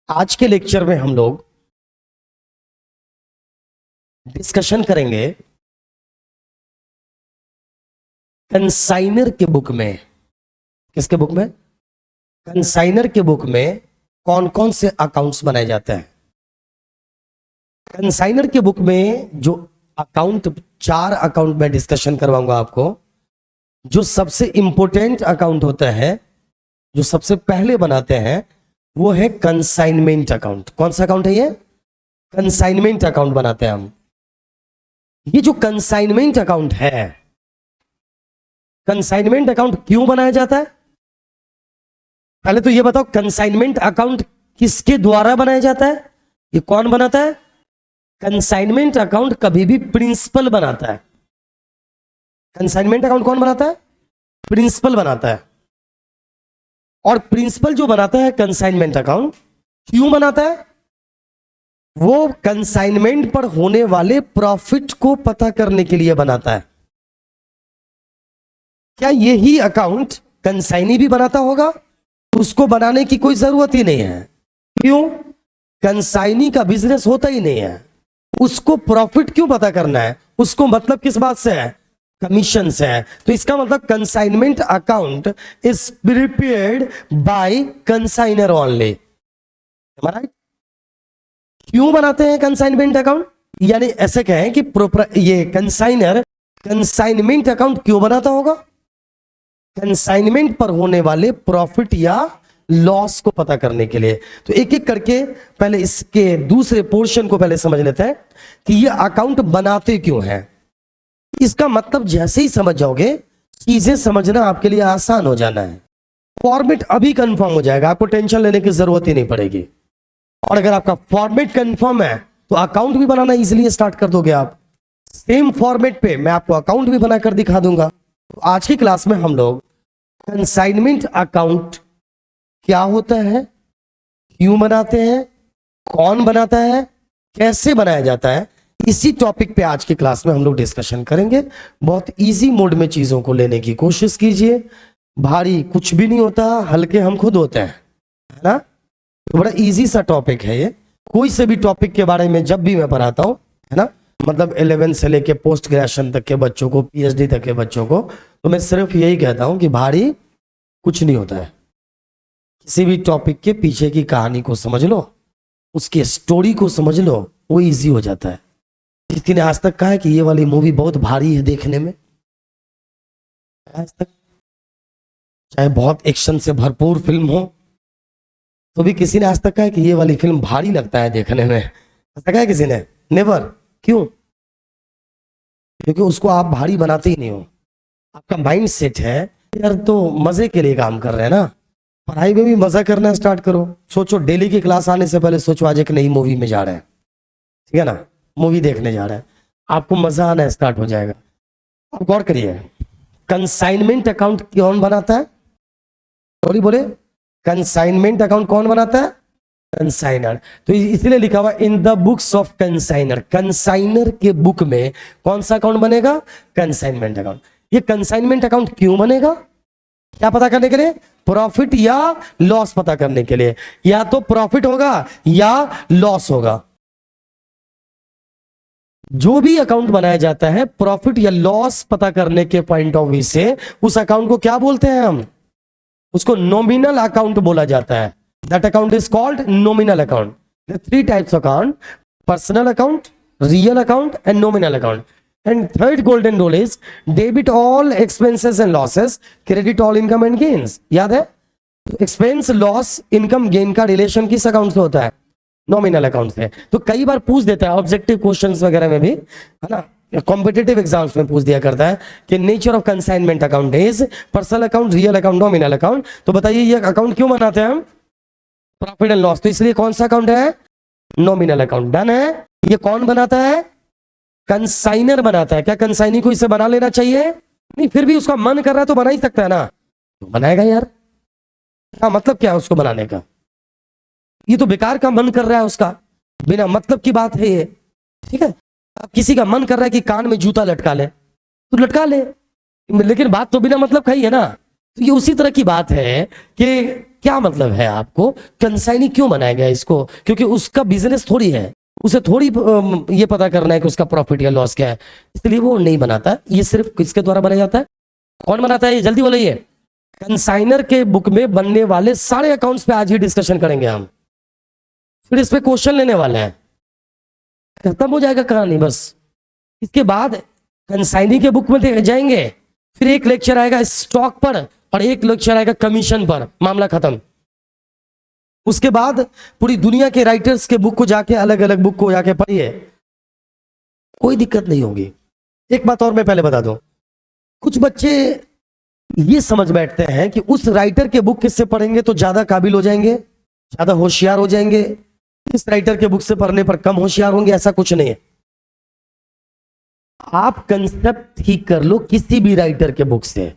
आज के लेक्चर में हम लोग डिस्कशन करेंगे कंसाइनर के बुक में। किसके बुक में? कंसाइनर के बुक में कौन कौन से अकाउंट्स बनाए जाते हैं। कंसाइनर के बुक में जो अकाउंट, 4 अकाउंट में डिस्कशन करवाऊंगा आपको। जो सबसे इंपॉर्टेंट अकाउंट होता है, जो सबसे पहले बनाते हैं, वो है कंसाइनमेंट अकाउंट। कौन सा अकाउंट है ये? कंसाइनमेंट अकाउंट बनाते हैं हम। ये जो कंसाइनमेंट अकाउंट है, कंसाइनमेंट अकाउंट क्यों बनाया जाता है? पहले तो ये बताओ, कंसाइनमेंट अकाउंट किसके द्वारा बनाया जाता है? ये कौन बनाता है? कंसाइनमेंट अकाउंट कभी भी प्रिंसिपल बनाता है। कंसाइनमेंट अकाउंट कौन बनाता है? प्रिंसिपल बनाता है। और प्रिंसिपल जो बनाता है कंसाइनमेंट अकाउंट, क्यों बनाता है? वो कंसाइनमेंट पर होने वाले प्रॉफिट को पता करने के लिए बनाता है। क्या यही अकाउंट कंसाइनी भी बनाता होगा? उसको बनाने की कोई जरूरत ही नहीं है। क्यों? कंसाइनी का बिजनेस होता ही नहीं है। उसको प्रॉफिट क्यों पता करना है? उसको मतलब किस बात से है? कमीशन से है। तो इसका मतलब consignment account is prepared by consignor only. Right? क्यों बनाते हैं कंसाइनमेंट अकाउंट? यानी ऐसे कहें कि ये कंसाइनर कंसाइनमेंट अकाउंट क्यों बनाता होगा? कंसाइनमेंट पर होने वाले प्रॉफिट या लॉस को पता करने के लिए। तो एक एक करके पहले इसके दूसरे पोर्शन को पहले समझ लेते हैं कि ये अकाउंट बनाते क्यों हैं। इसका मतलब जैसे ही समझ जाओगे, चीजें समझना आपके लिए आसान हो जाना है। फॉर्मेट अभी कंफर्म हो जाएगा, आपको टेंशन लेने की जरूरत ही नहीं पड़ेगी। और अगर आपका फॉर्मेट कंफर्म है तो अकाउंट भी बनाना इजीली स्टार्ट कर दोगे आप। सेम फॉर्मेट पे मैं आपको अकाउंट भी बनाकर दिखा दूंगा। तो आज की क्लास में हम लोग कंसाइनमेंट अकाउंट क्या होता है, क्यों बनाते हैं, कौन बनाता है, कैसे बनाया जाता है, इसी टॉपिक पे आज की क्लास में हम लोग डिस्कशन करेंगे। बहुत इजी मोड में चीजों को लेने की कोशिश कीजिए। भारी कुछ भी नहीं होता, हल्के हम खुद होते हैं, है ना? तो बड़ा इजी सा टॉपिक है ये। कोई से भी टॉपिक के बारे में जब भी मैं पढ़ाता हूं, है ना, मतलब 11 से लेके पोस्ट ग्रेजुएशन तक के बच्चों को, पीएचडी तक के बच्चों को, तो मैं सिर्फ यही कहता हूं कि भारी कुछ नहीं होता है। किसी भी टॉपिक के पीछे की कहानी को समझ लो, उसकी स्टोरी को समझ लो, वो इजी हो जाता है। किसी ने आज तक कहा है कि ये वाली मूवी बहुत भारी है देखने में? आज तक चाहे बहुत एक्शन से भरपूर फिल्म हो, तो भी किसी ने आज तक कहा है कि ये वाली फिल्म भारी लगता है देखने में? ऐसा कहा है किसी ने? नेवर। क्यों? क्योंकि उसको आप भारी बनाते ही नहीं हो। आपका माइंड सेट है यार, तो मजे के लिए काम कर रहे हैं ना, पढ़ाई में भी मजा करना स्टार्ट करो। सोचो, डेली की क्लास आने से पहले सोचो आज एक नई मूवी में जा रहे हैं, ठीक है ना, मूवी देखने जा रहे हैं, आपको मजा आना स्टार्ट हो जाएगा। अब गौर करिए, कंसाइनमेंट अकाउंट कौन बनाता है? सॉरी बोले, कंसाइनमेंट अकाउंट कौन बनाता है? कंसाइनर। तो इसलिए लिखा हुआ in the books of consignor. Consignor के बुक में कौन सा अकाउंट बनेगा? Consignment account. ये कंसाइनमेंट अकाउंट क्यों बनेगा? क्या पता करने के लिए? प्रॉफिट या लॉस पता करने के लिए। या तो प्रॉफिट होगा या लॉस होगा। जो भी अकाउंट बनाया जाता है प्रॉफिट या लॉस पता करने के पॉइंट ऑफ व्यू से, उस अकाउंट को क्या बोलते हैं हम? उसको नॉमिनल अकाउंट बोला जाता है। That account is called nominal account. There are 3 types of account: personal account, real account and nominal account. And third golden rule is debit all expenses and losses, credit all income and gains. याद है? Expense, loss, income, gain का relation किस account से होता है? Nominal account से। तो कई बार पूछ देता है ऑब्जेक्टिव क्वेश्चंस वगैरह में भी, है ना, कॉम्पिटिटिव एग्जाम्स में पूछ दिया करता है कि nature of consignment account is personal account, real account, nominal account. तो बताइए ये अकाउंट क्यों बनाते हैं हम? Profit and loss. तो इसलिए कौन सा अकाउंट है? Nominal account. डन है। ये कौन बनाता है? कंसाइनर बनाता है। क्या कंसाइनी को इसे बना लेना चाहिए? नहीं, फिर भी उसका मन कर रहा है तो बना ही सकता है ना, तो बनाएगा यार। क्या मतलब क्या है उसको बनाने का? ये तो बेकार का मन कर रहा है उसका, बिना मतलब की बात है ये, ठीक है। अब किसी का मन कर रहा है कि कान में जूता लटका ले, तो लटका ले, लेकिन बात तो बिना मतलब का ही है ना। तो ये उसी तरह की बात है कि क्या मतलब है आपको, कंसाइनी क्यों बनाया गया इसको? क्योंकि उसका बिजनेस थोड़ी है, उसे थोड़ी ये पता करना है कि उसका प्रॉफिट या लॉस क्या है, इसलिए वो नहीं बनाता। ये सिर्फ किसके द्वारा बनाया जाता है? कौन बनाता है? ये जल्दी बोलिए। कंसाइनर के बुक में बनने वाले सारे अकाउंट्स पे आज ही डिस्कशन करेंगे हम, फिर इस पे क्वेश्चन लेने वाले हैं, खत्म हो जाएगा कहानी बस। इसके बाद कंसाइनी के बुक में जाएंगे, फिर एक लेक्चर आएगा स्टॉक पर और एक लेक्चर आएगा कमीशन पर, मामला खत्म। उसके बाद पूरी दुनिया के राइटर्स के बुक को जाके, अलग अलग बुक को जाके पढ़िए, कोई दिक्कत नहीं होगी। एक बात और मैं पहले बता दूं, कुछ बच्चे ये समझ बैठते हैं कि उस राइटर के बुक किससे पढ़ेंगे तो ज्यादा काबिल हो जाएंगे, ज्यादा होशियार हो जाएंगे, इस राइटर के बुक से पढ़ने पर कम होशियार होंगे। ऐसा कुछ नहीं है। आप कंसेप्ट ठीक कर लो किसी भी राइटर के बुक से,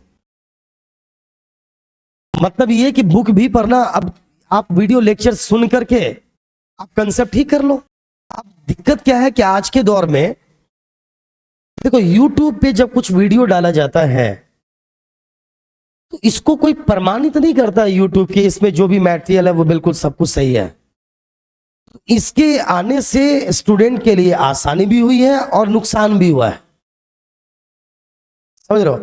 मतलब ये कि बुक भी पढ़ना, अब आप वीडियो लेक्चर सुन करके आप कंसेप्ट ठीक कर लो। अब दिक्कत क्या है कि आज के दौर में देखो, यूट्यूब पे जब कुछ वीडियो डाला जाता है तो इसको कोई प्रमाणित नहीं करता यूट्यूब के, इसमें जो भी मैटेरियल है वो बिल्कुल सब कुछ सही है। इसके आने से स्टूडेंट के लिए आसानी भी हुई है और नुकसान भी हुआ है, समझ रहे हो?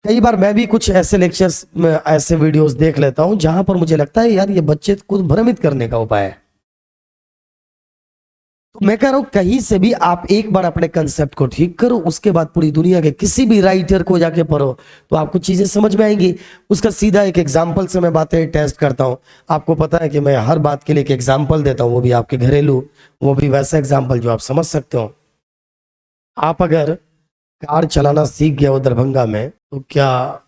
कई बार मैं भी कुछ ऐसे लेक्चर्स में ऐसे वीडियोस देख लेता हूं जहां पर मुझे लगता है यार ये बच्चे को भ्रमित करने का उपाय है। तो मैं कह रहा हूं कहीं से भी आप एक बार अपने कंसेप्ट को ठीक करो, उसके बाद पूरी दुनिया के किसी भी राइटर को जाके पढ़ो तो आपको चीजें समझ में आएंगी। उसका सीधा एक एग्जाम्पल से मैं बातें टेस्ट करता हूं। आपको पता है कि मैं हर बात के लिए एक एग्जाम्पल देता हूं, वो भी आपके घरेलू, वो भी वैसा एग्जाम्पल जो आप समझ सकते हो। आप अगर कार चलाना सीख गया हो दरभंगा में, तो क्या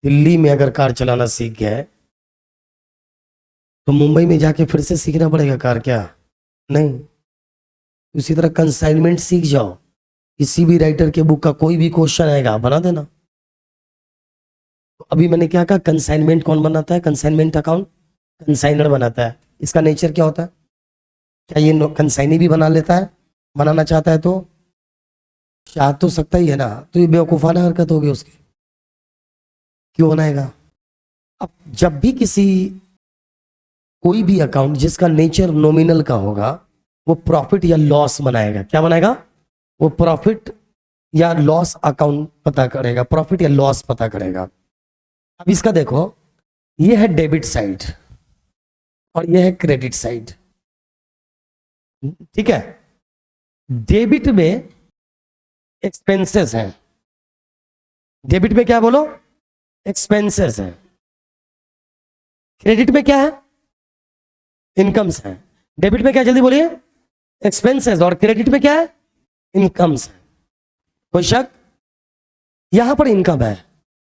दिल्ली में अगर कार चलाना सीख गया है तो मुंबई में जाके फिर से सीखना पड़ेगा कार? क्या नहीं। उसी तरह कंसाइनमेंट सीख जाओ, किसी भी राइटर के बुक का कोई भी क्वेश्चन आएगा बना देना। तो अभी मैंने क्या कहा, कंसाइनमेंट कौन बनाता है? कंसाइनमेंट अकाउंट कंसाइनर बनाता है। इसका नेचर क्या होता है? क्या ये कंसाइनी भी बना लेता है? बनाना चाहता है तो चाह तो सकता ही है ना, तो ये बेवकूफाना हरकत होगी उसकी, क्यों बनाएगा? अब जब भी किसी कोई भी अकाउंट जिसका नेचर नॉमिनल का होगा वो प्रॉफिट या लॉस बनाएगा। क्या बनाएगा? वो प्रॉफिट या लॉस अकाउंट पता करेगा, प्रॉफिट या लॉस पता करेगा। अब इसका देखो, ये है डेबिट साइड और ये है क्रेडिट साइड, ठीक है? डेबिट में एक्सपेंसेस हैं, डेबिट में क्या बोलो? एक्सपेंसेस हैं। क्रेडिट में क्या है? इनकम्स हैं। डेबिट में क्या, जल्दी बोलिए? एक्सपेंसेस। और क्रेडिट में क्या है? इनकम्स है। कोई शक? यहां पर इनकम है।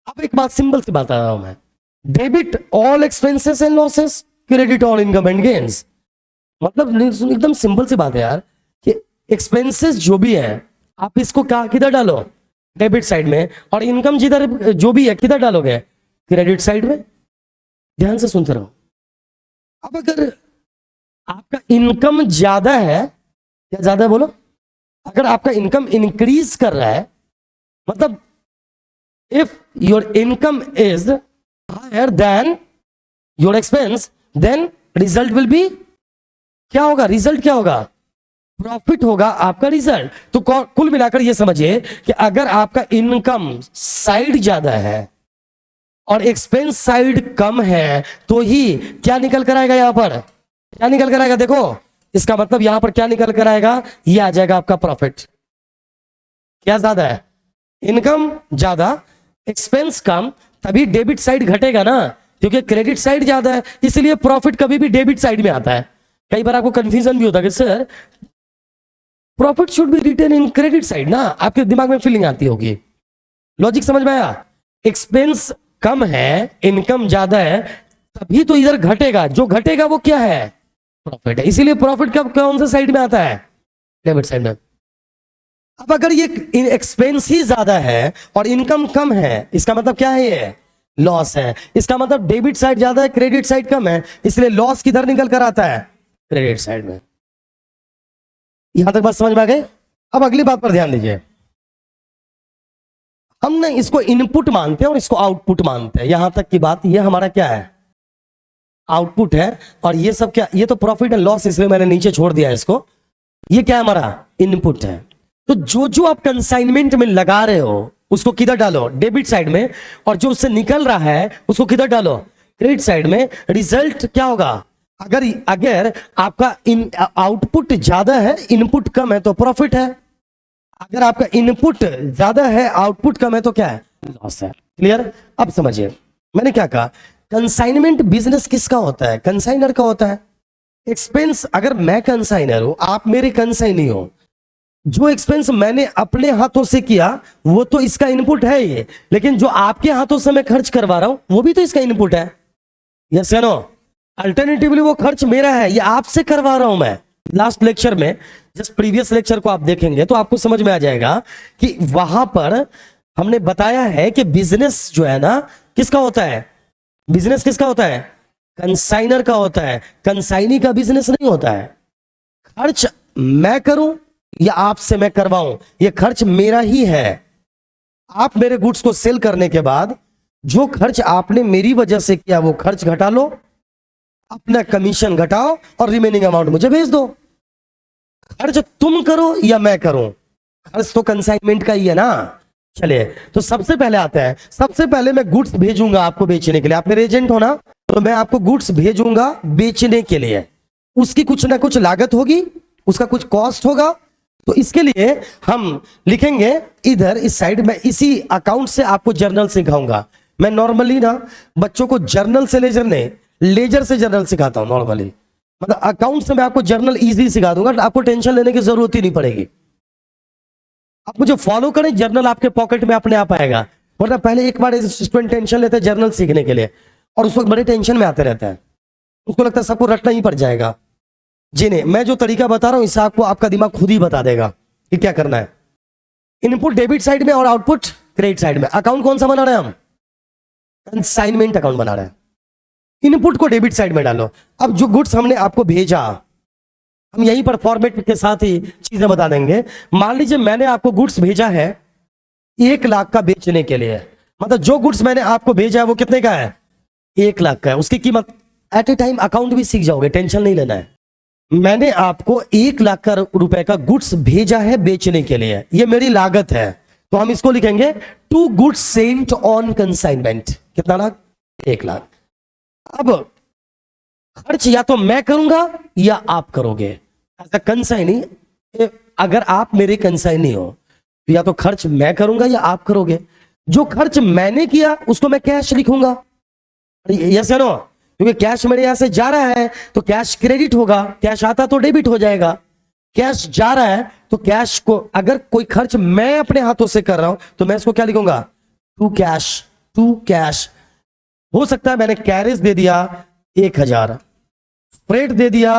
अब एक बात, सिंपल सी बात आ रहा हूं मैं, debit all expenses and losses, credit all income and gains. मतलब एकदम सिंपल सी बात है यार, कि एक्सपेंसेस जो भी है आप इसको किधर डालो? डेबिट साइड में। और इनकम जिधर जो भी है किधर डालोगे? क्रेडिट साइड में। ध्यान से सुनते रहो। अब अगर आपका इनकम ज्यादा है, क्या ज्यादा है बोलो? अगर आपका इनकम इंक्रीज कर रहा है, मतलब if your income is higher than your expense, then result will be, क्या होगा? रिजल्ट क्या होगा? प्रॉफिट होगा आपका रिजल्ट। तो कुल मिलाकर ये समझिए कि अगर आपका इनकम साइड ज्यादा है और एक्सपेंस साइड कम है तो ही क्या निकल कर आएगा? यहां पर क्या निकल कर आएगा? देखो, इसका मतलब यहां पर क्या निकल कर आएगा? ये आ जाएगा आपका प्रॉफिट। क्या ज्यादा है? इनकम ज्यादा, एक्सपेंस कम, तभी डेबिट साइड घटेगा ना, क्योंकि क्रेडिट साइड ज्यादा है, इसलिए प्रॉफिट कभी भी डेबिट साइड में आता है। कई बार आपको कंफ्यूजन भी होता है कि sir profit should be written in credit side ना, आपके दिमाग में फीलिंग आती होगी। लॉजिक समझ में आया? एक्सपेंस कम है, इनकम ज्यादा है, तभी तो इधर घटेगा। जो घटेगा वो क्या है? प्रॉफिट है। इसीलिए प्रॉफिट कब कौन से साइड में आता है? डेबिट साइड में। अब अगर ये एक्सपेंस ही ज्यादा है और इनकम कम है, इसका मतलब क्या है? ये लॉस है। इसका मतलब डेबिट साइड ज्यादा है, क्रेडिट साइड कम है, इसलिए लॉस किधर निकल कर आता है? क्रेडिट साइड में। यहां तक बात समझ में आ गई? अब अगली बात पर ध्यान दीजिए। हम ना इसको इनपुट मानते हैं और इसको आउटपुट मानते हैं। यहां तक की बात, ये हमारा क्या है? आउटपुट है, और ये सब क्या, ये तो प्रॉफिट एंड लॉस, इसलिए मैंने नीचे छोड़ दिया इसको। ये क्या है हमारा इनपुट है। तो जो जो आप कंसाइनमेंट में लगा रहे हो उसको किधर डालो, डेबिट साइड में, और जो उससे निकल रहा है उसको किधर डालो, क्रेडिट साइड में। रिजल्ट क्या होगा, अगर अगर आपका इन आउटपुट ज्यादा है इनपुट कम है तो प्रॉफिट है, अगर आपका इनपुट ज्यादा है आउटपुट कम है तो क्या है, लॉस है। क्लियर? अब समझिए मैंने क्या कहा। कंसाइनमेंट बिजनेस किसका होता है, कंसाइनर का होता है। एक्सपेंस, अगर मैं कंसाइनर हूं आप मेरे कंसाइनी हो, जो एक्सपेंस मैंने अपने हाथों से किया वो तो इसका इनपुट है ये, लेकिन जो आपके हाथों से मैं खर्च करवा रहा हूं वो भी तो इसका इनपुट है। यस या नो? अल्टरनेटिवली वो खर्च मेरा है, ये आपसे करवा रहा हूं मैं। लास्ट लेक्चर में, जस्ट प्रीवियस लेक्चर को आप देखेंगे तो आपको समझ में आ जाएगा कि वहां पर हमने बताया है कि बिजनेस जो है ना किसका होता है, बिजनेस किसका होता है, कंसाइनर का होता है। कंसाइनी का बिजनेस नहीं होता है। खर्च मैं करूं या आपसे मैं करवाऊं, ये खर्च मेरा ही है। आप मेरे गुड्स को सेल करने के बाद जो खर्च आपने मेरी वजह से किया वो खर्च घटा लो, अपना कमीशन घटाओ और रिमेनिंग अमाउंट मुझे भेज दो। खर्च तुम करो या मैं करूं, खर्च तो कंसाइनमेंट का ही है ना। चलिए तो सबसे पहले आता है, सबसे पहले मैं गुड्स भेजूंगा आपको बेचने के लिए। आप मेरे एजेंट हो ना, तो मैं आपको गुड्स भेजूंगा बेचने के लिए। उसकी कुछ ना कुछ लागत होगी, उसका कुछ कॉस्ट होगा। तो इसके लिए हम लिखेंगे इधर इस साइड में, इसी अकाउंट से आपको जर्नल सिखाऊंगा। मैं नॉर्मली ना बच्चों को जर्नल से लेजर नहीं, लेजर से जर्नल सिखाता हूं नॉर्मली। मतलब अकाउंट से मैं आपको जर्नल इजीली सिखा दूंगा, आपको टेंशन लेने की जरूरत ही नहीं पड़ेगी। आप मुझे फॉलो करें, जर्नल आपके पॉकेट में अपने आप आएगा। वरना पहले एक बार स्टूडेंट टेंशन लेते हैं जर्नल सीखने के लिए, और उस वक्त बड़े टेंशन में आते रहता है, उसको लगता है सबको रटना ही पड़ जाएगा। जी नहीं, मैं जो तरीका बता रहा हूं इससे आपको आपका दिमाग खुद ही बता देगा कि क्या करना है। इनपुट डेबिट साइड में और आउटपुट क्रेडिट साइड में। अकाउंट कौन सा बना रहे हैं हम, कंसाइनमेंट अकाउंट बना रहे हैं। इनपुट को डेबिट साइड में डालो। अब जो गुड्स हमने आपको भेजा, हम यहीं पर फॉर्मेट के साथ ही चीजें बता देंगे। मान लीजिए मैंने आपको गुड्स भेजा है 1 लाख का बेचने के लिए, मतलब जो गुड्स मैंने आपको भेजा है वो कितने का है, 1 लाख का है। उसकी कीमत एट ए टाइम अकाउंट भी सीख जाओगे, टेंशन नहीं लेना है। मैंने आपको 1 लाख का रुपए का गुड्स भेजा है बेचने के लिए, ये मेरी लागत है। तो हम इसको लिखेंगे to goods sent on consignment. कितना लाख, 1 लाख। अब खर्च या तो मैं करूंगा या आप करोगे। ऐसा कंसाइनी, अगर आप मेरे कंसाइनी हो तो या तो खर्च मैं करूंगा या आप करोगे। जो खर्च मैंने किया उसको मैं कैश लिखूंगा, यस या नो? क्योंकि कैश मेरे यहां से जा रहा है तो कैश क्रेडिट होगा, कैश आता तो डेबिट हो जाएगा। कैश जा रहा है तो कैश को, अगर कोई खर्च मैं अपने हाथों से कर रहा हूं तो मैं इसको क्या लिखूंगा, टू कैश। टू कैश हो सकता है मैंने कैरेज दे दिया 1000, फ्रेट दे दिया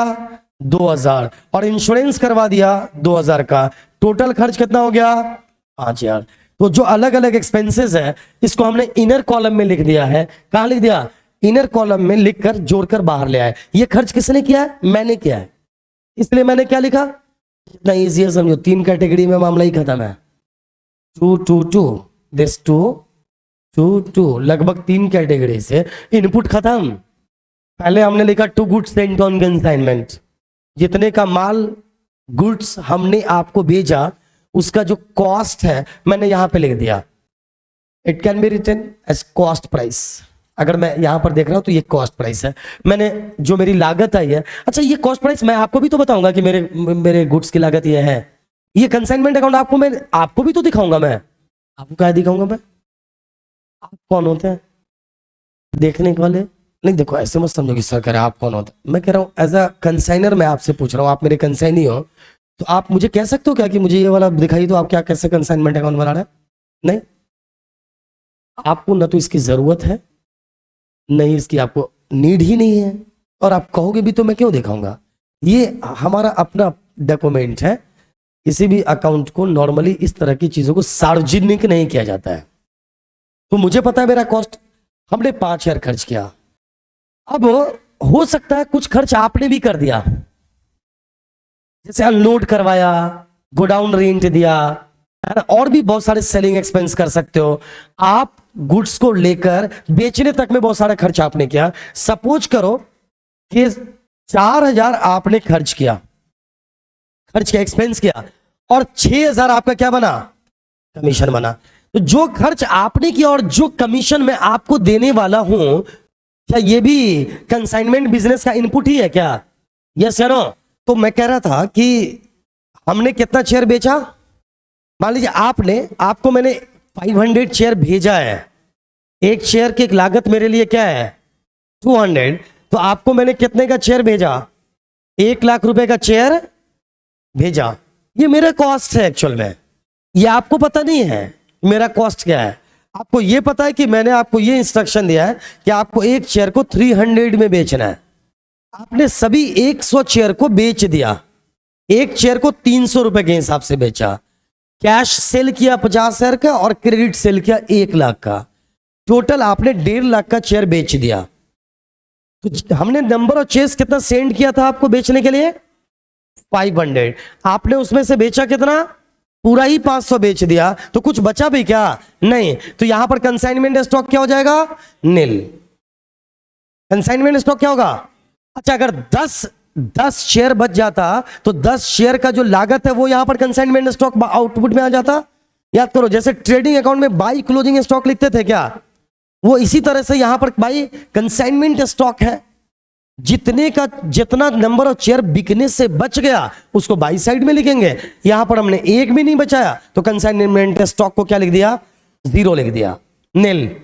2000 और इंश्योरेंस करवा दिया 2000 का। टोटल खर्च कितना हो गया, 5000। तो जो अलग अलग एक्सपेंसेस है इसको हमने इनर कॉलम में लिख दिया है। कहां लिख दिया, इनर कॉलम में लिखकर जोड़कर बाहर ले आए। ये खर्च किसने किया है, मैंने किया है। इसलिए मैंने क्या लिखा, इतना इजी है समझो, 3 कैटेगरी में मामला ही खत्म है। 2 2 2 दिस 2 2 2, लगभग 3 कैटेगरी से इनपुट खत्म। पहले हमने लिखा to goods sent on consignment, जितने का माल गुड्स हमने आपको भेजा उसका जो कॉस्ट है मैंने यहां पे लिख दिया। It can be written as cost price. अगर मैं यहां पर देख रहा हूं तो ये कॉस्ट प्राइस है, मैंने जो मेरी लागत आई है। अच्छा ये कॉस्ट प्राइस मैं आपको भी तो बताऊंगा कि मेरे गुड्स की लागत ये है। ये कंसाइनमेंट अकाउंट आपको भी तो दिखाऊंगा। मैं आपको क्या दिखाऊंगा, मैं आप कौन होते हैं देखने के वाले? नहीं देखो ऐसे मत समझो कि सर कह रहे आप कौन होते हैं। मैं कह रहा हूं एज अ कंसाइनर मैं आपसे पूछ रहा हूं, आप मेरे कंसाइनी हो तो आप मुझे कह सकते हो क्या कि मुझे ये वाला दिखाई तो आप क्या कैसे कंसाइनमेंट अकाउंट बना रहे हैं? नहीं, आपको ना तो इसकी जरूरत है, नहीं इसकी आपको नीड ही नहीं है, और आप कहोगे भी तो मैं क्यों दिखाऊंगा। ये हमारा अपना डॉक्यूमेंट है। किसी भी अकाउंट को नॉर्मली इस तरह की चीजों को सार्वजनिक नहीं किया जाता है। तो मुझे पता है मेरा कॉस्ट, हमने 5000 खर्च किया। अब हो सकता है कुछ खर्च आपने भी कर दिया, जैसे अनलोड करवाया, गोडाउन रेंट दिया, है ना, और भी बहुत सारे सेलिंग एक्सपेंस कर सकते हो आप। गुड्स को लेकर बेचने तक में बहुत सारा खर्च आपने किया। सपोज करो कि 4,000 आपने खर्च किया, एक्सपेंस किया, और 6,000 आपका क्या बना, कमीशन बना। तो जो खर्च आपने किया और जो कमीशन मैं आपको देने वाला हूं, क्या ये भी कंसाइनमेंट बिजनेस का इनपुट ही है क्या? यस या नो? तो मैं कह रहा था कि हमने कितना शेयर बेचा, मान लीजिए आपको मैंने 500 शेयर भेजा है, एक शेयर की लागत मेरे लिए क्या है 200, तो आपको मैंने कितने का शेयर भेजा, 1,00,000 रुपए का शेयर भेजा। ये मेरा कॉस्ट है एक्चुअल में, ये आपको पता नहीं है मेरा कॉस्ट क्या है। आपको ये पता है कि मैंने आपको ये इंस्ट्रक्शन दिया है कि आपको एक शेयर को 300 में बेचना है। आपने सभी 100 शेयर को बेच दिया, एक शेयर को 300 रुपए के हिसाब से बेचा, कैश सेल किया 50,000 का और क्रेडिट सेल किया 1,00,000 का, टोटल आपने 1.5 लाख का शेयर बेच दिया। तो हमने नंबर ऑफ शेयर्स कितना सेंड किया था आपको बेचने के लिए, 500। आपने उसमें से बेचा कितना, पूरा ही 500 बेच दिया, तो कुछ बचा भी क्या, नहीं। तो यहां पर कंसाइनमेंट स्टॉक क्या हो जाएगा, नील। कंसाइनमेंट स्टॉक क्या होगा, अच्छा अगर 10 शेयर बच जाता तो 10 शेयर का जो लागत है वो यहां पर कंसाइनमेंट स्टॉक आउटपुट में आ जाता। याद करो, जैसे ट्रेडिंग अकाउंट में बाई क्लोजिंग स्टॉक लिखते थे क्या, वो इसी तरह से यहां पर बाई कंसाइनमेंट स्टॉक है। जितना नंबर ऑफ शेयर बिकने से बच गया उसको बाई साइड में लिखेंगे। यहां पर हमने एक भी नहीं बचाया तो कंसाइनमेंट स्टॉक को क्या लिख दिया, 0 लिख दिया, नील।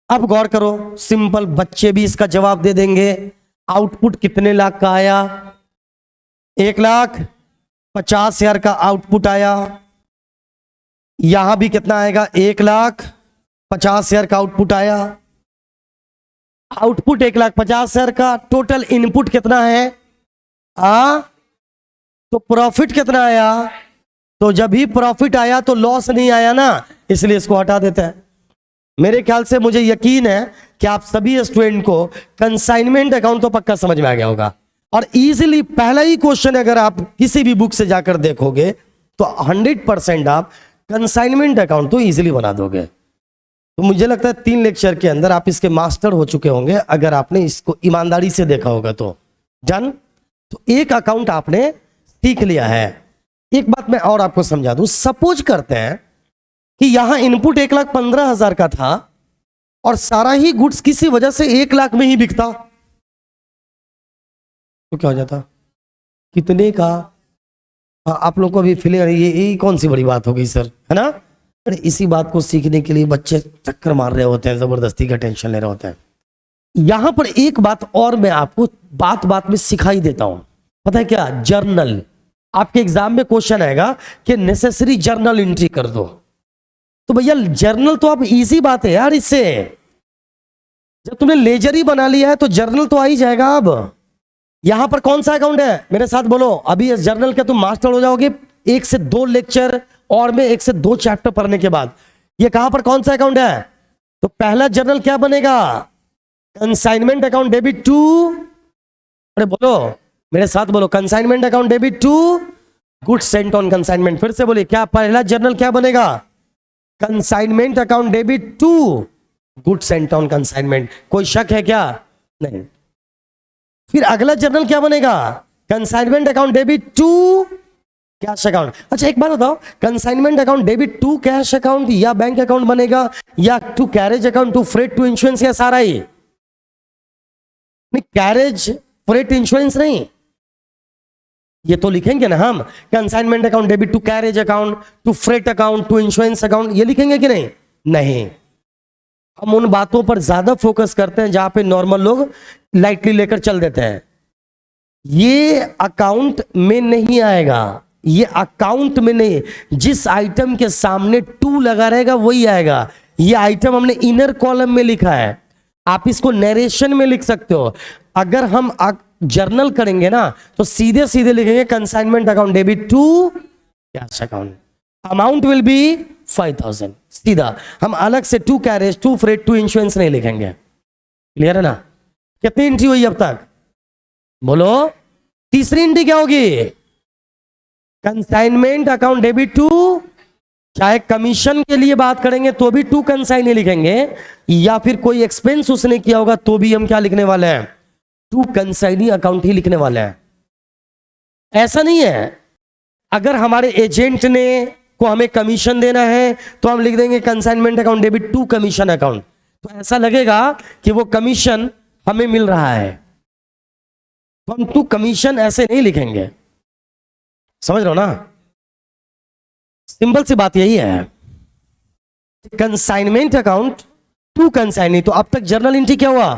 अब गौर करो, सिंपल, बच्चे भी इसका जवाब दे देंगे। आउटपुट कितने लाख का आया, 1,50,000 का आउटपुट आया। यहां भी कितना आएगा, 1,50,000 का आउटपुट आया। आउटपुट 1,50,000 का, टोटल इनपुट कितना है, तो प्रॉफिट कितना आया, तो जब भी प्रॉफिट आया तो लॉस नहीं आया ना, इसलिए इसको हटा देते हैं। मेरे ख्याल से मुझे यकीन है कि आप सभी स्टूडेंट को कंसाइनमेंट अकाउंट तो पक्का समझ में आ गया होगा। और इजीली पहला ही क्वेश्चन अगर आप किसी भी बुक से जाकर देखोगे तो 100% आप कंसाइनमेंट अकाउंट तो इजीली बना दोगे। तो मुझे लगता है 3 लेक्चर के अंदर आप इसके मास्टर हो चुके होंगे अगर आपने इसको ईमानदारी से देखा होगा तो। डन। तो एक अकाउंट आपने सीख लिया है। एक बात मैं और आपको समझा दूं, सपोज करते हैं कि यहां इनपुट 1,15,000 का था और सारा ही गुड्स किसी वजह से 1,00,000 में ही बिकता, तो क्या हो जाता, कितने का। आप लोगों को अभी फीलिंग ये कौन सी बड़ी बात हो गई सर, है ना। अरे इसी बात को सीखने के लिए बच्चे चक्कर मार रहे होते हैं, जबरदस्ती का टेंशन ले रहे होते हैं। यहां पर एक बात और मैं आपको बात बात में सिखाई देता हूं, पता है क्या, जर्नल। आपके एग्जाम में क्वेश्चन आएगा कि नेसेसरी जर्नल एंट्री कर दो, तो भैया जर्नल तो अब इजी बात है यार, इससे जब तुमने लेजर ही बना लिया है तो जर्नल तो आ ही जाएगा। अब यहां पर कौन सा अकाउंट है, मेरे साथ बोलो, अभी इस जर्नल के तुम मास्टर हो जाओगे 1 से 2 लेक्चर और में 1 से 2 चैप्टर पढ़ने के बाद। ये कहां पर कौन सा अकाउंट है, तो पहला जर्नल क्या बनेगा, कंसाइनमेंट अकाउंट डेबिट टू, अरे बोलो मेरे साथ बोलो, consignment account debit to goods sent on consignment. फिर से बोलिए, क्या पहला जर्नल क्या बनेगा, consignment account debit to goods sent on consignment. कोई शक है क्या, नहीं। फिर अगला जर्नल क्या बनेगा, consignment account debit to cash account. अच्छा एक बात बताओ, consignment account debit to cash account या बैंक अकाउंट बनेगा, या to carriage account, to freight, to insurance, या सारा ही नहीं, कैरेज फ्रेट इंश्योरेंस नहीं, ये तो लिखेंगे ना हम, consignment account debit to carriage account, to freight account, to insurance account, ये लिखेंगे कि नहीं, नहीं। हम उन बातों पर ज्यादा फोकस करते हैं जहां पे नॉर्मल लोग लाइटली लेकर चल देते हैं। ये अकाउंट में नहीं आएगा, ये अकाउंट में नहीं, जिस आइटम के सामने टू लगा रहेगा वही आएगा। ये आइटम हमने इनर कॉलम में लिखा है, आप इसको नरेशन में लिख सकते हो। अगर हम जर्नल करेंगे ना तो सीधे सीधे लिखेंगे consignment account debit to cash account, amount will be 5,000, सीधा। हम अलग से to carriage, to freight, to insurance नहीं लिखेंगे। क्लियर है ना। कितनी एंट्री हुई अब तक, बोलो। तीसरी एंट्री क्या होगी, कंसाइनमेंट अकाउंट डेबिट टू, चाहे कमीशन के लिए बात करेंगे तो भी टू कंसाइन ही लिखेंगे, या फिर कोई एक्सपेंस उसने किया होगा तो भी हम क्या लिखने वाले हैं, टू कंसाइनी अकाउंट ही लिखने वाले हैं। ऐसा नहीं है, अगर हमारे एजेंट ने को हमें कमीशन देना है तो हम लिख देंगे consignment account debit to commission account, तो ऐसा लगेगा कि वो कमीशन हमें मिल रहा है, तो हम टू कमीशन ऐसे नहीं लिखेंगे। समझ रहे हो ना? सिंपल सी बात यही है। कंसाइनमेंट अकाउंट टू कंसाइनी, तो अब तक जर्नल एंट्री क्या हुआ?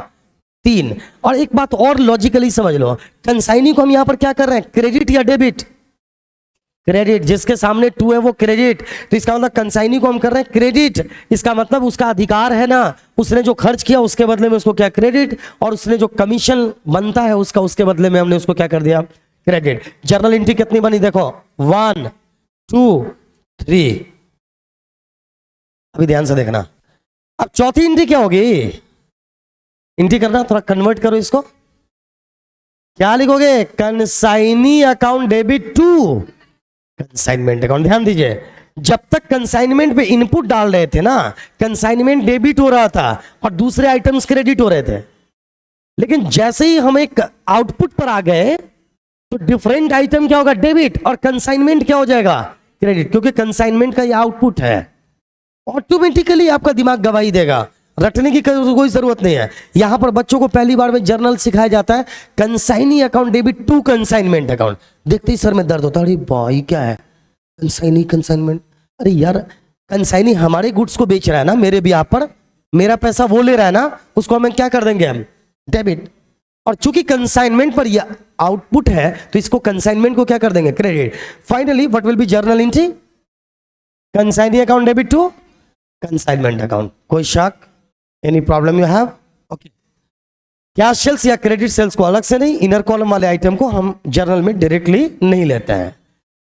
3। और एक बात और लॉजिकली समझ लो, कंसाइनी को हम यहां पर क्या कर रहे हैं? क्रेडिट या डेबिट? क्रेडिट। जिसके सामने 2 है वो क्रेडिट, तो इसका मतलब कंसाइनी को हम कर रहे हैं क्रेडिट। इसका मतलब उसका अधिकार है ना, उसने जो खर्च किया उसके बदले में उसको क्या? क्रेडिट। और उसने जो कमीशन बनता है उसका, उसके बदले में हमने उसको क्या कर दिया? क्रेडिट। जर्नल एंट्री कितनी बनी देखो, 1 2 3। अभी ध्यान से देखना। अब चौथी एंट्री क्या होगी? एंट्री करना, थोड़ा कन्वर्ट करो इसको, क्या लिखोगे? Consignee account debit to consignment account. ध्यान दीजिए, जब तक कंसाइनमेंट पे इनपुट डाल रहे थे ना, कंसाइनमेंट डेबिट हो रहा था और दूसरे आइटम्स क्रेडिट हो रहे थे, लेकिन जैसे ही हम एक आउटपुट पर आ गए तो डिफरेंट आइटम क्या होगा? डेबिट, और कंसाइनमेंट क्या हो जाएगा? क्रेडिट। क्योंकि कंसाइनमेंट का ये आउटपुट है, ऑटोमेटिकली आपका दिमाग गवाही देगा, रटने की कोई जरूरत नहीं है। यहां पर बच्चों को पहली बार में जर्नल सिखाया जाता है, consignee account debit to consignment account. देखते ही सर में दर्द होता है, अरे भाई क्या है कंसाइनी कंसाइनमेंट? अरे यार, कंसाइनी हमारे गुड्स को बेच रहा है ना, मेरे भी आप पर, मेरा पैसा वो ले रहा है ना, उसको हमें क्या कर देंगे? हम डेबिट। और चूंकि कंसाइनमेंट पर यह आउटपुट है तो इसको कंसाइनमेंट को क्या कर देंगे? Credit. Finally what will be journal entry? Consignee account debit to consignment account. कोई शक? Any problem you have? Okay. Cash sales या क्रेडिट सेल्स को अलग से नहीं, इनर कॉलम वाले आइटम को हम जर्नल में डायरेक्टली नहीं लेते हैं।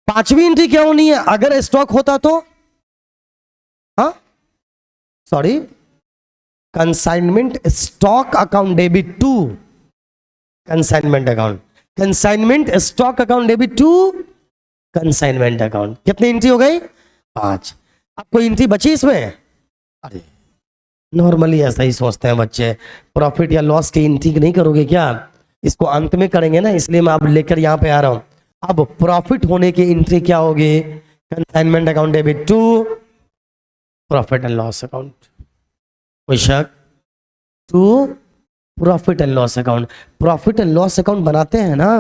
पांचवी एंट्री क्या होनी है? अगर स्टॉक होता तो, हाँ sorry, consignment stock account debit to consignment account. Consignment stock account debit to consignment account. कितनी एंट्री हो गई? 5। अब कोई एंट्री बची इसमें? अरे नॉर्मली ऐसा ही सोचते हैं बच्चे, प्रॉफिट या लॉस की एंट्री नहीं करोगे क्या? इसको अंत में करेंगे ना, इसलिए मैं अब लेकर यहां पे आ रहा हूं। अब प्रॉफिट होने की एंट्री क्या होगी? Consignment account debit to profit and loss account. कोई शक? To profit and loss account. Profit and loss account बनाते हैं ना,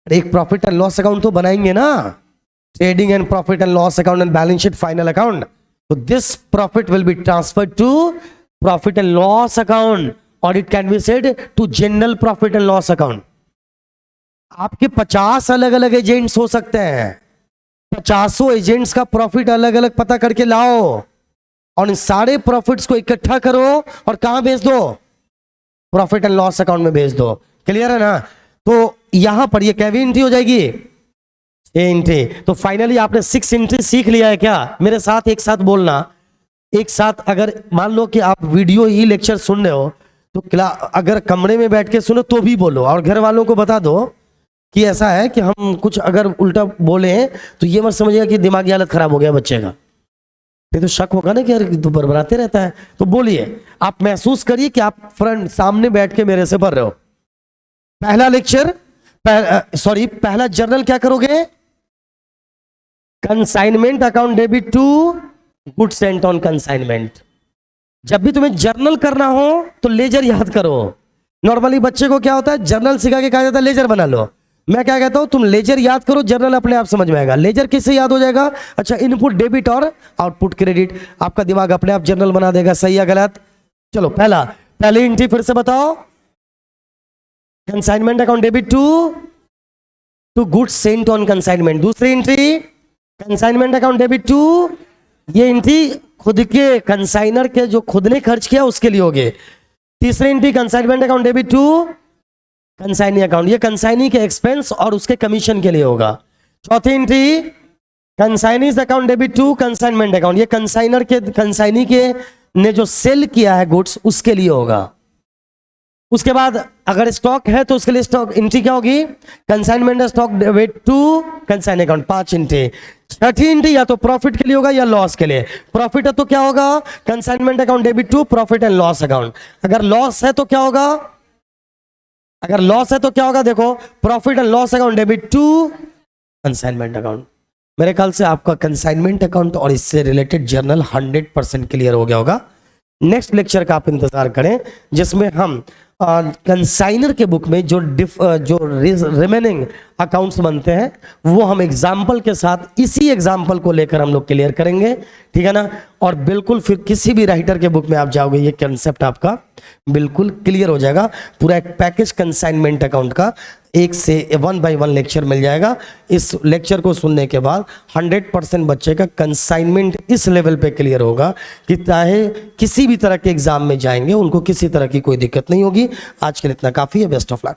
एक प्रॉफिट एंड लॉस अकाउंट तो बनाएंगे ना, trading and profit and loss account and balance sheet final account. So this profit will be transferred to profit and loss account, or it can be said to general profit and loss account. आपके 50 अलग अलग agents हो सकते हैं, 50 agents का profit अलग अलग पता करके लाओ और इन सारे प्रॉफिट्स को इकट्ठा करो और कहां भेज दो? प्रॉफिट एंड लॉस अकाउंट में भेज दो। क्लियर है ना? तो यहां पर ये कैवी एंट्री हो जाएगी, एंट्री। तो फाइनली आपने 6 एंट्री सीख लिया है क्या? मेरे साथ एक साथ बोलना, एक साथ। अगर मान लो कि आप वीडियो ही लेक्चर सुन रहे हो तो अगर कमरे में बैठ के सुनो तो भी बोलो, और घर वालों को बता दो कि ऐसा है कि हम कुछ अगर उल्टा बोले तो ये मत समझिएगा कि दिमागी हालत खराब हो गया बच्चे का, नहीं तो शक होगा ना कि यार तो बरबराते रहता है। तो बोलिए, आप महसूस करिए कि आप फ्रंट सामने बैठ के मेरे से पढ़ रहे हो। पहला लेक्चर, पहला जर्नल क्या करोगे? Consignment account debit to good sent on consignment. जब भी तुम्हें जर्नल करना हो तो लेजर याद करो। नॉर्मली बच्चे को क्या होता है, जर्नल सिखा के कहा जाता है लेजर बना लो। मैं क्या कहता हूं, तुम लेजर याद करो, जर्नल अपने आप समझ में आएगा। लेजर किससे याद हो जाएगा? अच्छा, इनपुट डेबिट और आउटपुट क्रेडिट, आपका दिमाग अपने आप जर्नल बना देगा। सही या गलत? चलो पहली एंट्री फिर से बताओ। Consignment account debit to goods sent on consignment. दूसरी entry consignment account debit to, ये एंट्री खुद के कंसाइनर के जो खुद ने खर्च किया उसके लिए होगी। तीसरी entry consignment account debit to consignee account, ये कंसाइनी के एक्सपेंस और उसके कमीशन के लिए होगा। चौथी entry consignee's account debit to consignment account, ये कंसाइनर के कंसाइनी के ने जो सेल किया है गुड्स उसके लिए होगा। उसके बाद अगर स्टॉक है तो उसके लिए स्टॉक एंट्री क्या होगी? Consignment stock debit to consign account. 5 entry. छठी एंट्री या तो प्रॉफिट के लिए होगा या लॉस के लिए। प्रॉफिट है तो क्या होगा? Consignment account debit to profit and loss account. अगर लॉस है तो क्या होगा? अगर लॉस है तो क्या होगा, देखो profit and loss account debit to consignment account. मेरे ख्याल से आपका कंसाइनमेंट अकाउंट और इससे रिलेटेड जर्नल 100% क्लियर हो गया होगा। नेक्स्ट लेक्चर का आप इंतजार करें, जिसमें हम कंसाइनर के बुक में जो रिमेनिंग अकाउंट्स बनते हैं वो हम एग्जाम्पल के साथ, इसी एग्जाम्पल को लेकर हम लोग क्लियर करेंगे, ठीक है ना। और बिल्कुल फिर किसी भी राइटर के बुक में आप जाओगे, ये कंसेप्ट आपका बिल्कुल क्लियर हो जाएगा। पूरा एक पैकेज कंसाइनमेंट अकाउंट का 1 से 1 by 1 लेक्चर मिल जाएगा। इस लेक्चर को सुनने के बाद 100% बच्चे का कंसाइनमेंट इस लेवल पे क्लियर होगा कि चाहे किसी भी तरह के एग्जाम में जाएंगे उनको किसी तरह की कोई दिक्कत नहीं होगी। आज के लिए इतना काफी है। Best of luck.